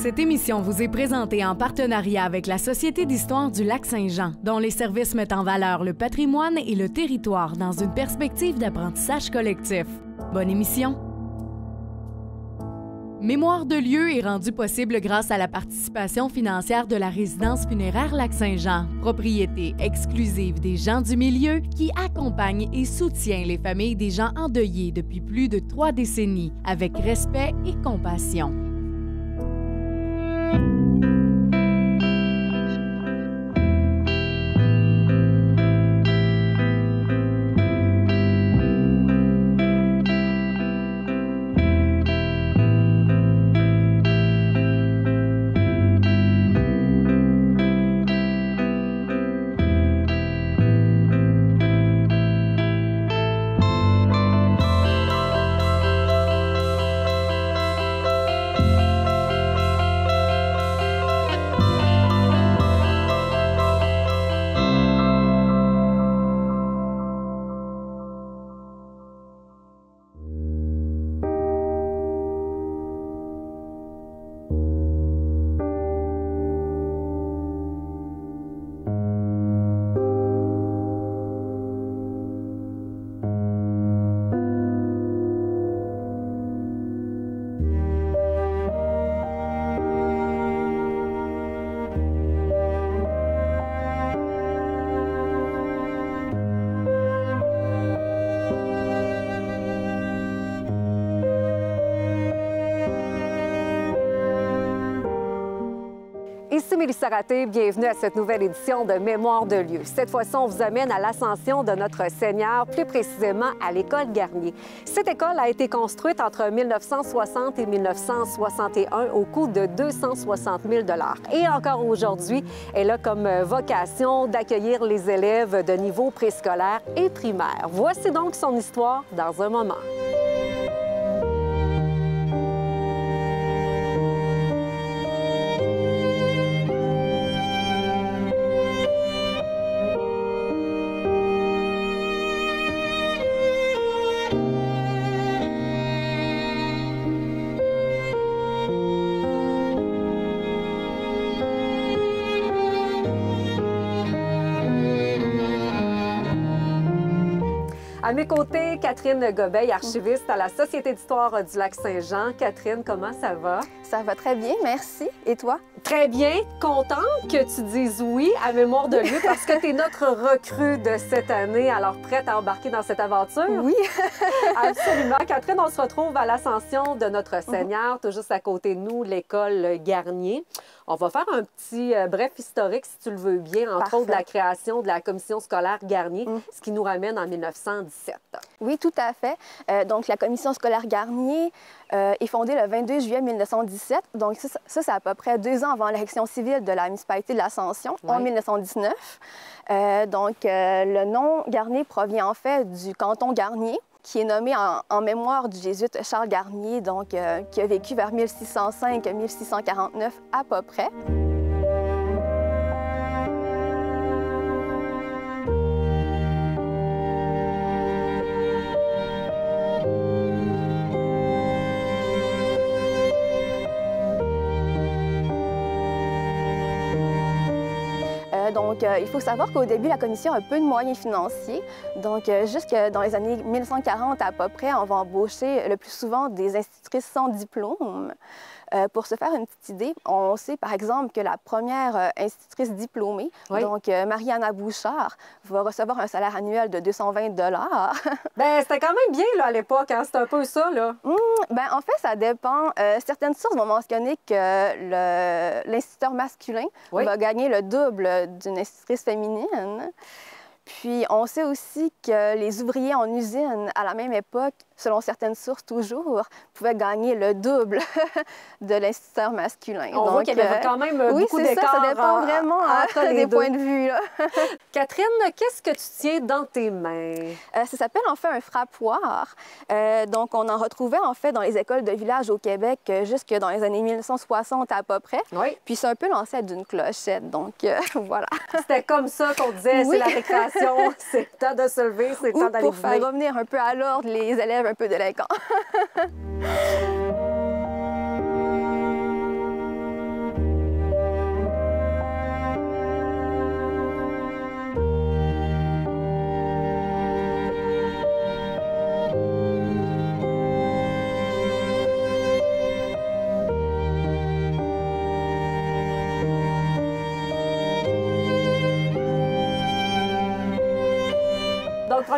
Cette émission vous est présentée en partenariat avec la Société d'histoire du Lac-Saint-Jean, dont les services mettent en valeur le patrimoine et le territoire dans une perspective d'apprentissage collectif. Bonne émission! Mémoire de lieu est rendu possible grâce à la participation financière de la résidence funéraire Lac-Saint-Jean, propriété exclusive des gens du milieu qui accompagne et soutient les familles des gens endeuillés depuis plus de 3 décennies avec respect et compassion. Ici Mélissa Raté, bienvenue à cette nouvelle édition de Mémoire de lieu. Cette fois-ci, on vous amène à l'Ascension de notre Seigneur, plus précisément à l'École Garnier. Cette école a été construite entre 1960 et 1961 au coût de 260 000 $. Et encore aujourd'hui, elle a comme vocation d'accueillir les élèves de niveau préscolaire et primaire. Voici donc son histoire dans un moment. À mes côtés, Catherine Gobeil, archiviste à la Société d'histoire du Lac-Saint-Jean. Catherine, comment ça va? Ça va très bien, merci. Et toi? Très bien. Contente que tu dises oui à Mémoire de lieu parce que tu es notre recrue de cette année, alors prête à embarquer dans cette aventure? Oui. Absolument. Catherine, on se retrouve à l'Ascension de notre Seigneur, tout juste à côté de nous, l'École Garnier. On va faire un petit bref historique, si tu le veux bien, entre autres de la création de la commission scolaire Garnier, ce qui nous ramène en 1917. Oui, tout à fait. Donc, la commission scolaire Garnier est fondée le 22 juillet 1917. Donc, ça c'est à peu près 2 ans avant l'élection civile de la municipalité de l'Ascension, en 1919. Le nom Garnier provient en fait du canton Garnier, qui est nommé en mémoire du jésuite Charles Garnier, donc, qui a vécu vers 1605-1649 à peu près. Il faut savoir qu'au début, la commission a peu de moyens financiers. Donc, jusque dans les années 1940 à peu près, on va embaucher le plus souvent des institutrices sans diplôme. Pour se faire une petite idée, on sait par exemple que la première institutrice diplômée, donc Marianne Bouchard, va recevoir un salaire annuel de 220 $. Bien, c'était quand même bien là, à l'époque, hein? C'était un peu ça, là. En fait, ça dépend. Certaines sources vont mentionner que l'instituteur masculin va gagner le double d'une institutrice féminine. Puis, on sait aussi que les ouvriers en usine, à la même époque, selon certaines sources toujours, pouvaient gagner le double de l'instituteur masculin. On voit qu'il y avait quand même beaucoup d'écart. Ça dépend vraiment des points de vue. Là. Catherine, qu'est-ce que tu tiens dans tes mains? Ça s'appelle en fait un frappoir. Donc, on en retrouvait en fait dans les écoles de village au Québec jusque dans les années 1960 à peu près. Oui. Puis, c'est un peu l'ancêtre d'une clochette. Donc, voilà. C'était comme ça qu'on disait, c'est la récréation, c'est le temps de se lever, c'est le temps d'aller pour faire revenir un peu à l'ordre les élèves un peu délinquants.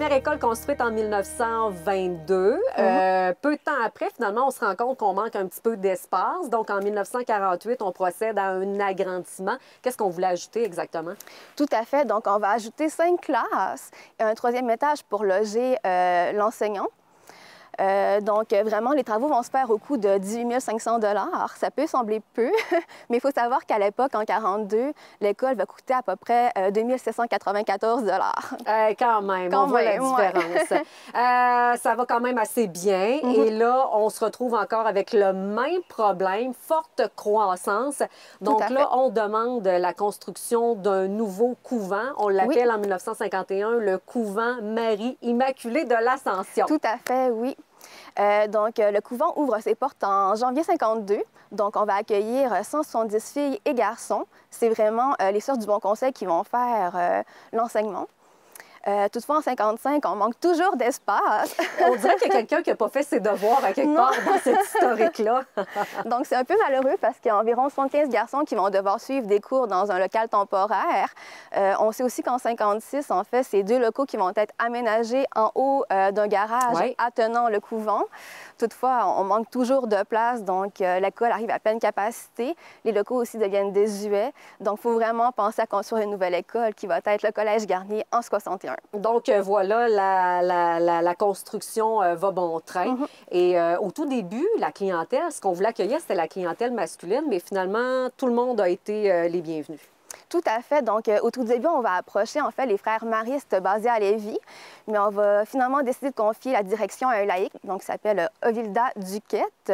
première école construite en 1922. Peu de temps après, finalement, on se rend compte qu'on manque un petit peu d'espace. Donc, en 1948, on procède à un agrandissement. Qu'est-ce qu'on voulait ajouter exactement? Tout à fait. Donc, on va ajouter 5 classes et un 3e étage pour loger l'enseignant. Donc, vraiment, les travaux vont se faire au coût de 18 500 $. Ça peut sembler peu, mais il faut savoir qu'à l'époque, en 1942, l'école va coûter à peu près 2 794 $. Quand même, on voit la différence. Ça va quand même assez bien. Et là, on se retrouve encore avec le même problème, forte croissance. Donc là, on demande la construction d'un nouveau couvent. On l'appelle en 1951 le couvent Marie-Immaculée de l'Ascension. Tout à fait, oui. Donc, le couvent ouvre ses portes en janvier 52. Donc, on va accueillir 170 filles et garçons. C'est vraiment les sœurs du Bon Conseil qui vont faire l'enseignement. Toutefois, en 1955, on manque toujours d'espace. On dirait qu'il y a quelqu'un qui n'a pas fait ses devoirs à quelque part dans cette historique-là. Donc, c'est un peu malheureux parce qu'il y a environ 75 garçons qui vont devoir suivre des cours dans un local temporaire. On sait aussi qu'en 1956, en fait, c'est 2 locaux qui vont être aménagés en haut d'un garage attenant le couvent. Toutefois, on manque toujours de place, donc l'école arrive à pleine capacité. Les locaux aussi deviennent désuets. Donc, il faut vraiment penser à construire une nouvelle école qui va être le Collège Garnier en 1961. Donc, voilà, la construction va bon train. Et au tout début, la clientèle, ce qu'on voulait accueillir, c'était la clientèle masculine, mais finalement, tout le monde a été les bienvenus. Tout à fait. Donc, au tout début, on va approcher, en fait, les frères maristes basés à Lévis, mais on va finalement décider de confier la direction à un laïc, donc qui s'appelle Ovilda Duquette.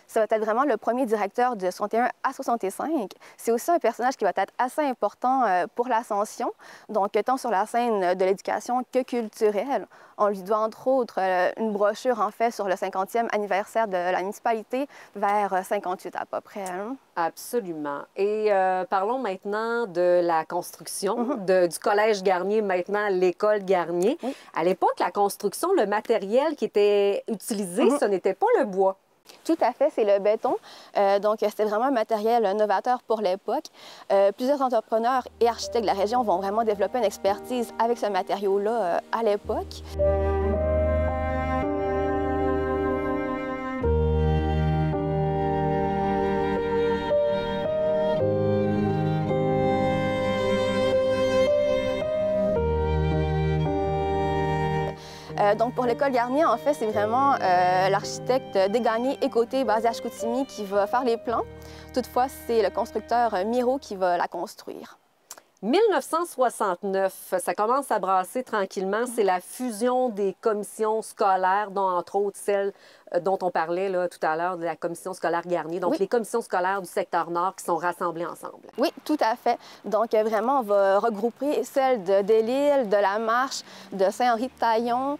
Ça va être vraiment le premier directeur de 61 à 65. C'est aussi un personnage qui va être assez important pour l'Ascension, donc tant sur la scène de l'éducation que culturelle. On lui doit entre autres une brochure en fait sur le 50e anniversaire de la municipalité vers 58 à peu près. Absolument. Et parlons maintenant de la construction du Collège Garnier, maintenant l'école Garnier. À l'époque, la construction, le matériel qui était utilisé, ce n'était pas le bois. Tout à fait, c'est le béton. Donc, c'était vraiment un matériel novateur pour l'époque. Plusieurs entrepreneurs et architectes de la région vont vraiment développer une expertise avec ce matériau-là à l'époque. Donc, pour l'école Garnier, en fait, c'est vraiment l'architecte Desgagnés et Côté, basé à Chicoutimi, qui va faire les plans. Toutefois, c'est le constructeur Miro qui va la construire. 1969, ça commence à brasser tranquillement. C'est la fusion des commissions scolaires, dont entre autres celle dont on parlait là, tout à l'heure, de la commission scolaire Garnier. Donc, les commissions scolaires du secteur Nord qui sont rassemblées ensemble. Oui, tout à fait. Donc, vraiment, on va regrouper celles de Delisle, de La Marche, de Saint-Henri-de-Taillon,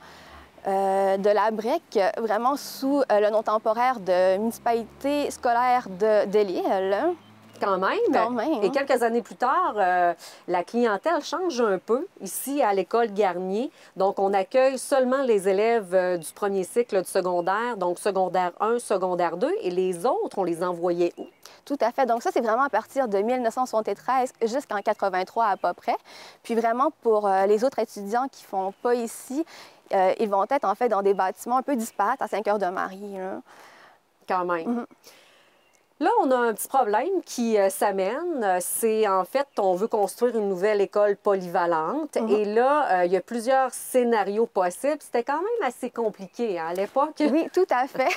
de la Brec, vraiment sous le nom temporaire de municipalité scolaire de Delisle. Quand même. Et quelques années plus tard, la clientèle change un peu ici à l'école Garnier. Donc, on accueille seulement les élèves du premier cycle du secondaire, donc secondaire 1, secondaire 2, et les autres, on les envoyait où? Tout à fait. Donc ça, c'est vraiment à partir de 1973 jusqu'en 83 à peu près. Puis vraiment, pour les autres étudiants qui ne font pas ici, ils vont être en fait dans des bâtiments un peu disparates à Saint-Cœur-de-Marie. Quand même. Là, on a un petit problème qui s'amène. C'est en fait, on veut construire une nouvelle école polyvalente. Et là, il y a plusieurs scénarios possibles. C'était quand même assez compliqué à l'époque. Oui, tout à fait.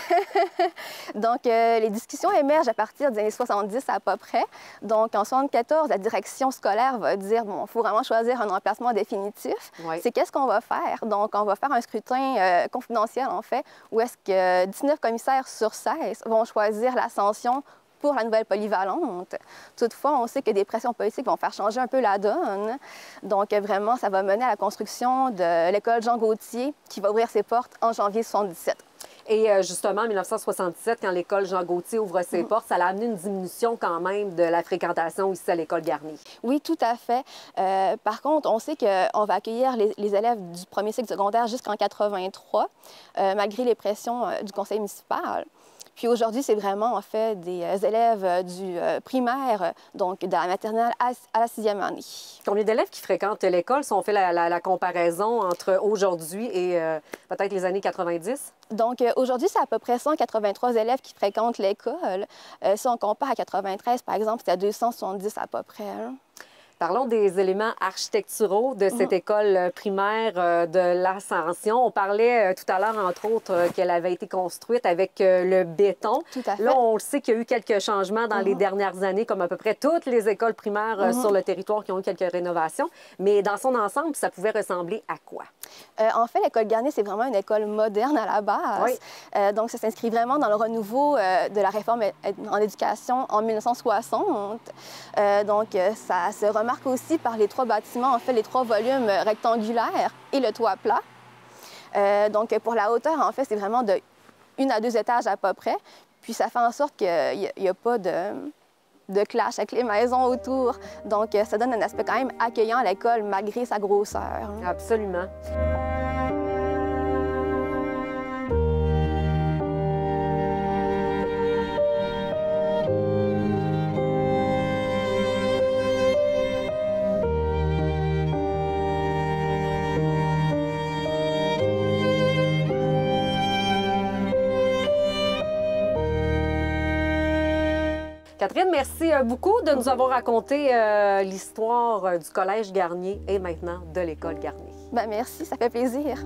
Donc, les discussions émergent à partir des années 70 à peu près. Donc, en 1974, la direction scolaire va dire, bon, il faut vraiment choisir un emplacement définitif. C'est qu'est-ce qu'on va faire? Donc, on va faire un scrutin confidentiel, en fait, où est-ce que 19 commissaires sur 16 vont choisir l'Ascension pour la nouvelle polyvalente. Toutefois, on sait que des pressions politiques vont faire changer un peu la donne. Donc, vraiment, ça va mener à la construction de l'école Jean Gauthier qui va ouvrir ses portes en janvier 1977. Et justement, en 1977, quand l'école Jean Gauthier ouvre ses portes, ça a amené une diminution quand même de la fréquentation ici à l'école Garnier. Oui, tout à fait. Par contre, on sait qu'on va accueillir les élèves du premier cycle secondaire jusqu'en 1983, malgré les pressions du conseil municipal. Puis aujourd'hui, c'est vraiment en fait des élèves du primaire, donc de la maternelle à la 6e année. Combien d'élèves qui fréquentent l'école si on fait la comparaison entre aujourd'hui et peut-être les années 90? Donc aujourd'hui, c'est à peu près 183 élèves qui fréquentent l'école. Si on compare à 93, par exemple, c'était 270 à peu près. Hein. Parlons des éléments architecturaux de cette école primaire de l'Ascension. On parlait tout à l'heure, entre autres, qu'elle avait été construite avec le béton. Tout à fait. Là, on le sait qu'il y a eu quelques changements dans les dernières années, comme à peu près toutes les écoles primaires sur le territoire qui ont eu quelques rénovations. Mais dans son ensemble, ça pouvait ressembler à quoi? En fait, l'école Garnier, c'est vraiment une école moderne à la base. Oui. Donc, ça s'inscrit vraiment dans le renouveau de la réforme en éducation en 1960. Donc, ça se remarque aussi par les 3 bâtiments, en fait, les 3 volumes rectangulaires et le toit plat. Donc, pour la hauteur, en fait, c'est vraiment de 1 à 2 étages à peu près. Puis, ça fait en sorte qu'il n'y a pas de clash avec les maisons autour. Donc, ça donne un aspect quand même accueillant à l'école, malgré sa grosseur. Absolument. Catherine, merci beaucoup de nous avoir raconté l'histoire du Collège Garnier et maintenant de l'École Garnier. Bien, merci, ça fait plaisir.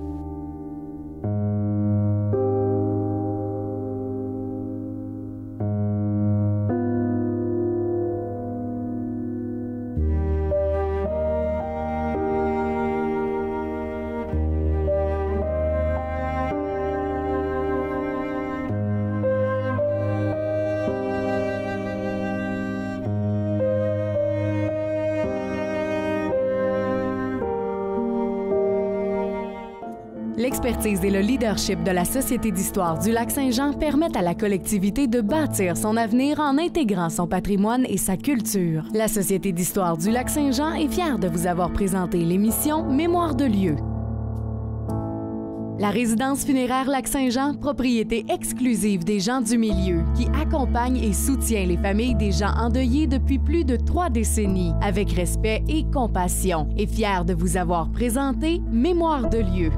L'expertise et le leadership de la Société d'histoire du Lac-Saint-Jean permettent à la collectivité de bâtir son avenir en intégrant son patrimoine et sa culture. La Société d'histoire du Lac-Saint-Jean est fière de vous avoir présenté l'émission Mémoire de lieu. La résidence funéraire Lac-Saint-Jean, propriété exclusive des gens du milieu, qui accompagne et soutient les familles des gens endeuillés depuis plus de 3 décennies, avec respect et compassion, est fière de vous avoir présenté Mémoire de lieu.